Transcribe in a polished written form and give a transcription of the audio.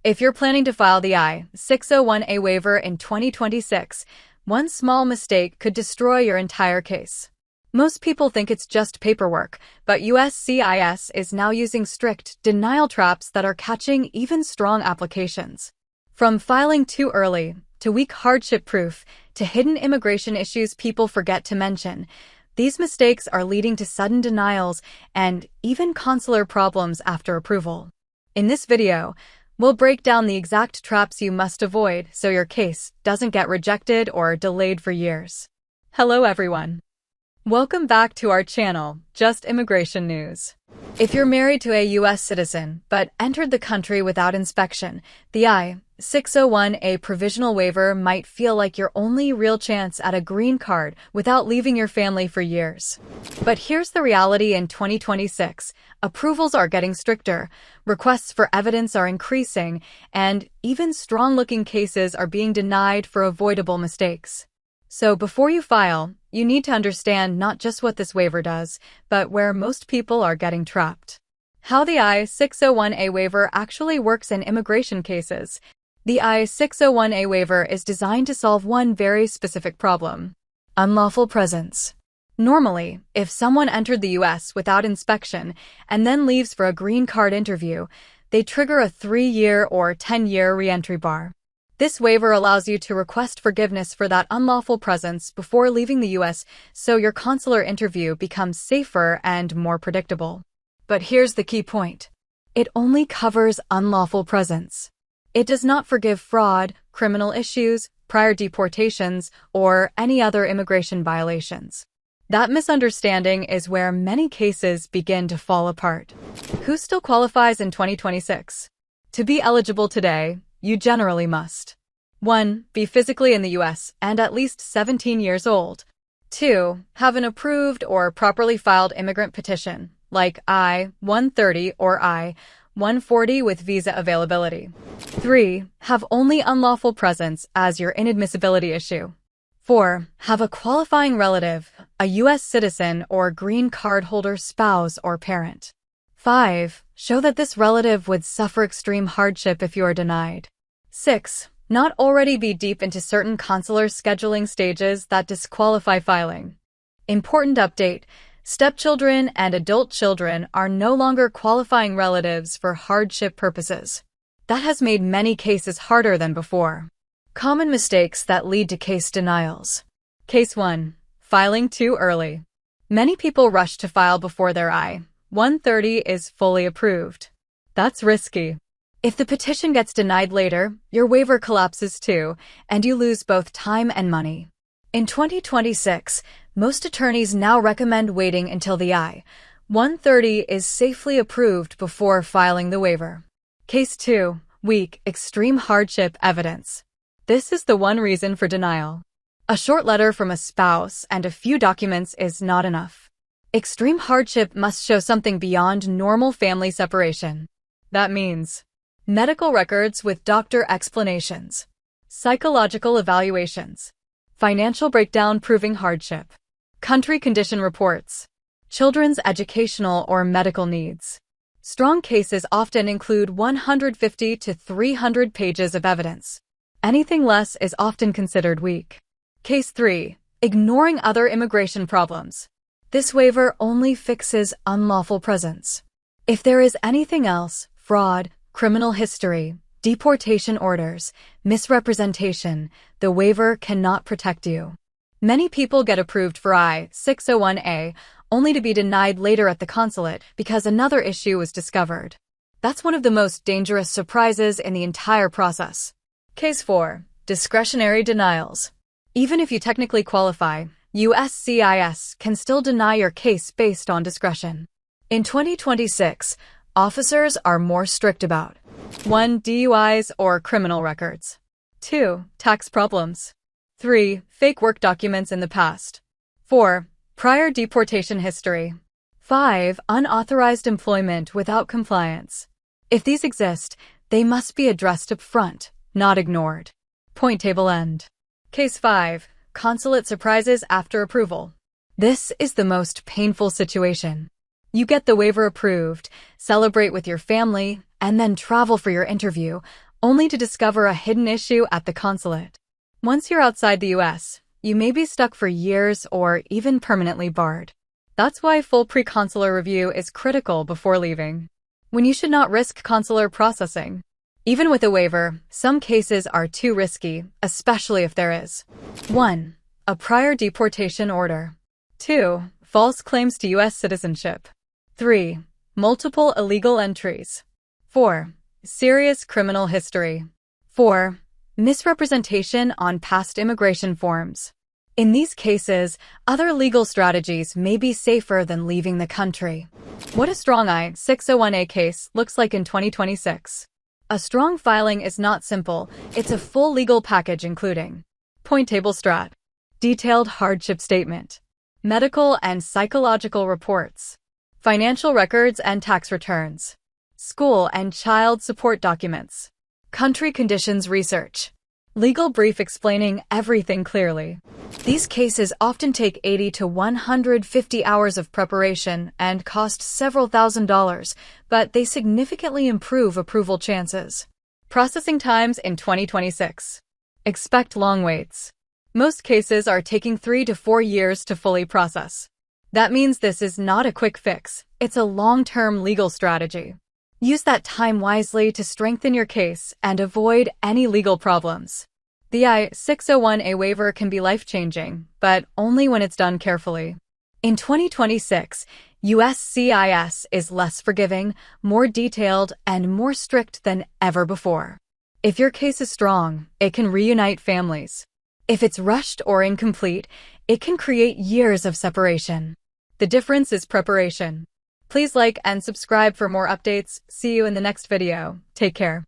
If you're planning to file the I-601A waiver in 2026, one small mistake could destroy your entire case. Most people think it's just paperwork, but USCIS is now using strict denial traps that are catching even strong applications. From filing too early, to weak hardship proof, to hidden immigration issues people forget to mention, these mistakes are leading to sudden denials and even consular problems after approval. In this video, we'll break down the exact traps you must avoid so your case doesn't get rejected or delayed for years. Hello everyone. Welcome back to our channel, Just Immigration News. If you're married to a U.S. citizen but entered the country without inspection, the I-601A provisional waiver might feel like your only real chance at a green card without leaving your family for years. But here's the reality in 2026. Approvals are getting stricter, requests for evidence are increasing, and even strong-looking cases are being denied for avoidable mistakes. So before you file, you need to understand not just what this waiver does, but where most people are getting trapped. How the I-601A waiver actually works in immigration cases. The I-601A waiver is designed to solve one very specific problem: unlawful presence. Normally, if someone entered the U.S. without inspection and then leaves for a green card interview, they trigger a 3-year or 10-year reentry bar. This waiver allows you to request forgiveness for that unlawful presence before leaving the U.S., so your consular interview becomes safer and more predictable. But here's the key point. It only covers unlawful presence. It does not forgive fraud, criminal issues, prior deportations, or any other immigration violations. That misunderstanding is where many cases begin to fall apart. Who still qualifies in 2026? To be eligible today, you generally must: 1. Be physically in the U.S. and at least 17 years old. 2. Have an approved or properly filed immigrant petition, like I-130 or I-140 with visa availability. 3. Have only unlawful presence as your inadmissibility issue. 4. Have a qualifying relative, a U.S. citizen or green card holder spouse or parent. 5. Show that this relative would suffer extreme hardship if you are denied. 6. Not already be deep into certain consular scheduling stages that disqualify filing. Important update: stepchildren and adult children are no longer qualifying relatives for hardship purposes. That has made many cases harder than before. Common mistakes that lead to case denials. Case 1. Filing too early. Many people rush to file before their I-130 is fully approved. That's risky. If the petition gets denied later, your waiver collapses too, and you lose both time and money. In 2026, most attorneys now recommend waiting until the I-130 is safely approved before filing the waiver. Case 2. Weak, extreme hardship evidence. This is the one reason for denial. A short letter from a spouse and a few documents is not enough. Extreme hardship must show something beyond normal family separation. That means medical records with doctor explanations, psychological evaluations, financial breakdown proving hardship, country condition reports, children's educational or medical needs. Strong cases often include 150 to 300 pages of evidence. Anything less is often considered weak. Case 3. Ignoring other immigration problems. This waiver only fixes unlawful presence. If there is anything else, fraud, criminal history, deportation orders, misrepresentation, the waiver cannot protect you. Many people get approved for I-601A only to be denied later at the consulate because another issue was discovered. That's one of the most dangerous surprises in the entire process. Case 4. Discretionary denials. Even if you technically qualify, USCIS can still deny your case based on discretion. In 2026, officers are more strict about 1. DUIs or criminal records. 2. Tax problems. 3. Fake work documents in the past. 4. Prior deportation history. 5. Unauthorized employment without compliance. If these exist, they must be addressed up front, not ignored. Point table end. Case 5. Consulate surprises after approval. This is the most painful situation. You get the waiver approved, celebrate with your family, and then travel for your interview, only to discover a hidden issue at the consulate. Once you're outside the US, you may be stuck for years or even permanently barred. That's why full pre-consular review is critical before leaving. When you should not risk consular processing. Even with a waiver, some cases are too risky, especially if there is 1. A prior deportation order. 2. False claims to U.S. citizenship. 3. Multiple illegal entries. 4. Serious criminal history. 4. Misrepresentation on past immigration forms. In these cases, other legal strategies may be safer than leaving the country. What a strong I-601A case looks like in 2026. A strong filing is not simple, it's a full legal package including point table strat, detailed hardship statement, medical and psychological reports, financial records and tax returns, school and child support documents, country conditions research, legal brief explaining everything clearly. These cases often take 80 to 150 hours of preparation and cost several $1,000s, but they significantly improve approval chances. Processing times in 2026. Expect long waits. Most cases are taking 3 to 4 years to fully process. That means this is not a quick fix, it's a long-term legal strategy. Use that time wisely to strengthen your case and avoid any legal problems. The I-601A waiver can be life-changing, but only when it's done carefully. In 2026, USCIS is less forgiving, more detailed, and more strict than ever before. If your case is strong, it can reunite families. If it's rushed or incomplete, it can create years of separation. The difference is preparation. Please like and subscribe for more updates. See you in the next video. Take care.